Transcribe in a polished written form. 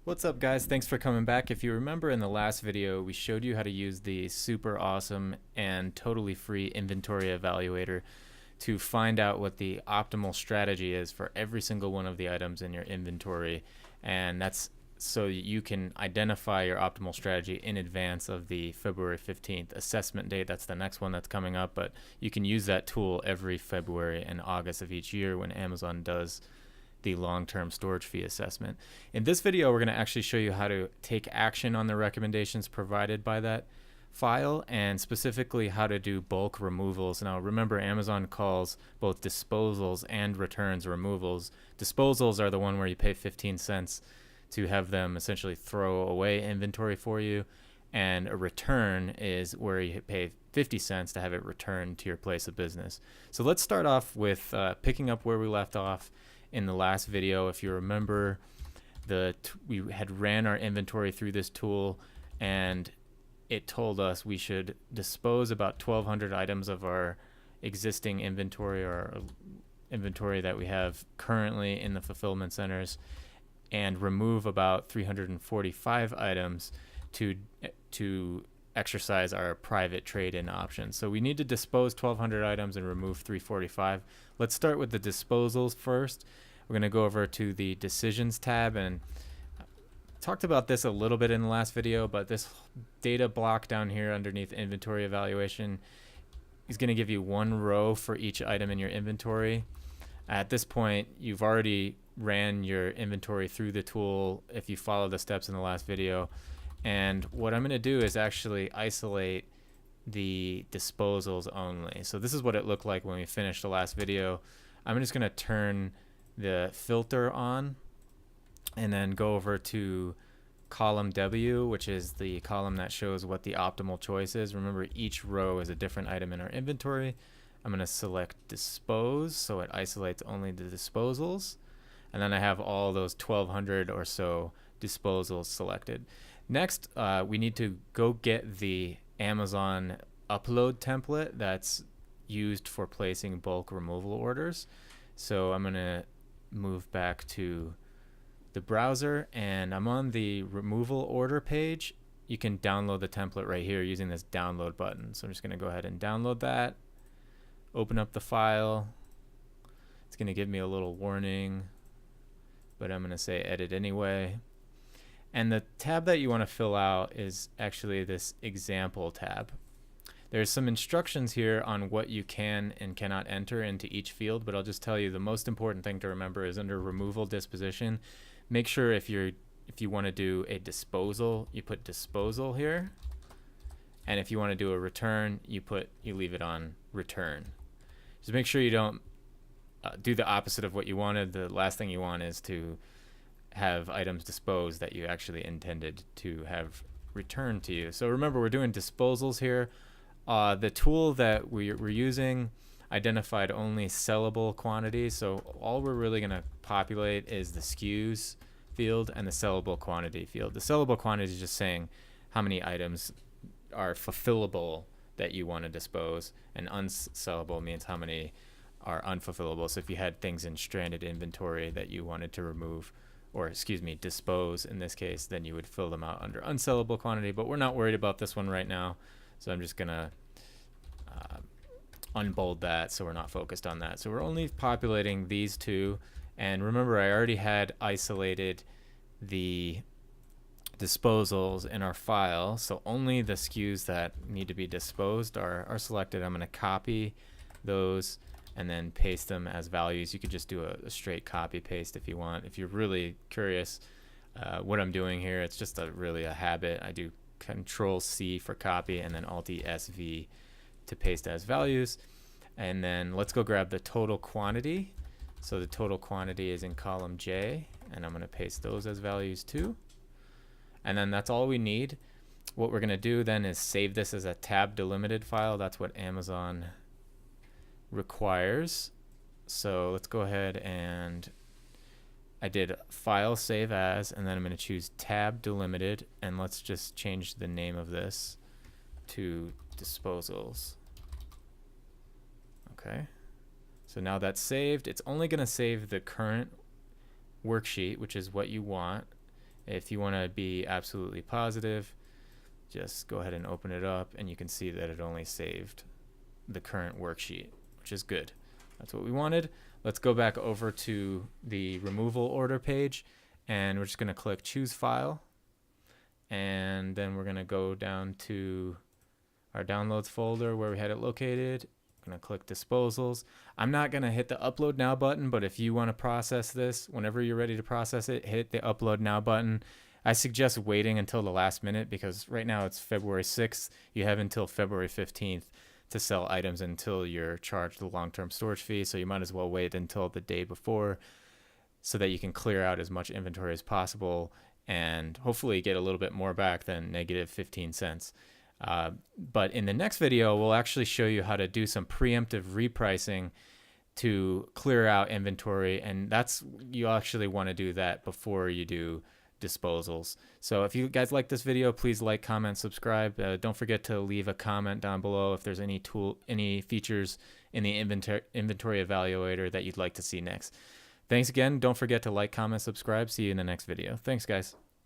What's up, guys? Thanks for coming back. If you remember in the last video, we showed you how to use the super awesome and totally free inventory evaluator to find out what the optimal strategy is for every single one of the items in your inventory. And that's so you can identify your optimal strategy in advance of the February 15th assessment date. That's the next one that's coming up, but you can use that tool every February and August of each year when Amazon does the long-term storage fee assessment. In this video, we're going to actually show you how to take action on the recommendations provided by that file, and specifically how to do bulk removals. Now remember, Amazon calls both disposals and returns removals. Disposals are the one where you pay 15 cents to have them essentially throw away inventory for you, and a return is where you pay 50 cents to have it returned to your place of business. So let's start off with picking up where we left off in the last video. If you remember, we had ran our inventory through this tool, and it told us we should dispose about 1,200 items of our existing inventory, or inventory that we have currently in the fulfillment centers, and remove about 345 items to exercise our private trade-in option. So we need to dispose 1,200 items and remove 345. Let's start with the disposals first. We're going to go over to the decisions tab, and talked about this a little bit in the last video, but this data block down here underneath inventory evaluation is going to give you one row for each item in your inventory. At this point, you've already ran your inventory through the tool if you follow the steps in the last video. And what I'm going to do is actually isolate the disposals only. So this is what it looked like when we finished the last video. I'm just going to turn the filter on and then go over to column W, which is the column that shows what the optimal choice is. Remember, each row is a different item in our inventory. I'm going to select dispose, so it isolates only the disposals. And then I have all those 1,200 or so disposals selected. Next, we need to go get the Amazon upload template that's used for placing bulk removal orders. So I'm going to move back to the browser, and I'm on the removal order page. You can download the template right here using this download button. So I'm just going to go ahead and download that, open up the file. It's going to give me a little warning, but I'm going to say edit anyway. And the tab that you want to fill out is actually this example tab. There's some instructions here on what you can and cannot enter into each field, but I'll just tell you the most important thing to remember is under removal disposition, make sure if you want to do a disposal, you put disposal here. And if you want to do a return, you leave it on return. Just make sure you don't do the opposite of what you wanted. The last thing you want is to have items disposed that you actually intended to have returned to you. So remember, we're doing disposals here. The tool that we're using identified only sellable quantities, so all we're really going to populate is the SKUs field and the sellable quantity field. The sellable quantity is just saying how many items are fulfillable that you want to dispose, and unsellable means how many are unfulfillable. So if you had things in stranded inventory that you wanted to remove, or dispose in this case, then you would fill them out under unsellable quantity. But we're not worried about this one right now, so I'm just gonna unbold that so we're not focused on that. So we're only populating these two, and remember, I already had isolated the disposals in our file, so only the SKUs that need to be disposed are selected. I'm going to copy those and then paste them as values. You could just do a straight copy paste if you want. If you're really curious what I'm doing here, it's just really a habit. I do Control C for copy and then Alt E S V to paste as values. And then let's go grab the total quantity. So the total quantity is in column J, and I'm going to paste those as values too. And then that's all we need. What we're going to do then is save this as a tab delimited file. That's what Amazon requires. So let's go ahead, and I did file save as, and then I'm going to choose tab delimited, and let's just change the name of this to disposals. Okay, so now that's saved. It's only going to save the current worksheet, which is what you want. If you want to be absolutely positive, just go ahead and open it up, and you can see that it only saved the current worksheet, which is good. That's what we wanted. Let's go back over to the removal order page, and we're just going to click choose file, and then we're going to go down to our downloads folder where we had it located. I'm going to click disposals. I'm not going to hit the upload now button, but if you want to process this, whenever you're ready to process it, hit the upload now button. I suggest waiting until the last minute, because right now it's February 6th. You have until February 15th to sell items until you're charged the long-term storage fee. So you might as well wait until the day before so that you can clear out as much inventory as possible and hopefully get a little bit more back than negative 15 cents. But in the next video, we'll actually show you how to do some preemptive repricing to clear out inventory. And you actually want to do that before you do disposals. So if you guys like this video, please like, comment, subscribe. Don't forget to leave a comment down below if there's any features in the inventory evaluator that you'd like to see next. Thanks again. Don't forget to like, comment, subscribe. See you in the next video. Thanks, guys.